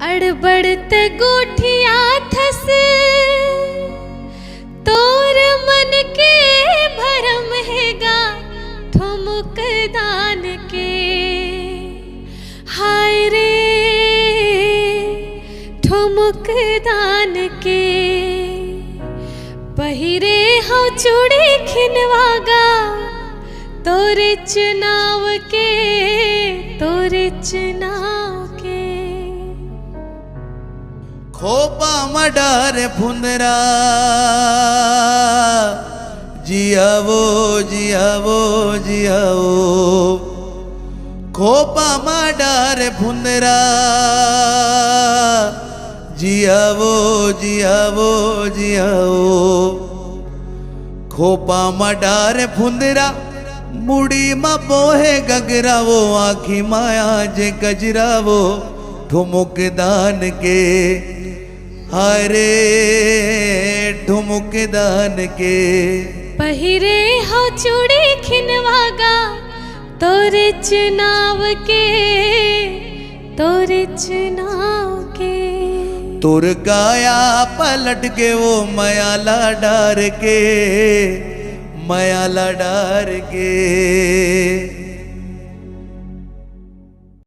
अड़बड़ते गोठिया थस तोर मन के भरम हैगा ठुमुक दान के। हाय रे ठुमुक दान के पहिरे हो चूड़ी खिनवागा तोरे चुनाव के तोरे चुनाव के। खोपा मडार फुंदरा जियावो जियावो जियावो। खोपा मडार फुंदरा जियावो जियावो जियावो। खोपा मडार फुंदरा मुड़ी मा बोहे गगरावो आखी माया जे गजरावो ठुमुक दान के। हाय रे ठुमुक दान के पहिरे हो चूड़ी खिनवागा तोरे चुनाव के तोरे चुनाव के। तुर काया पलट के वो मयाला डार के मयाला डार के।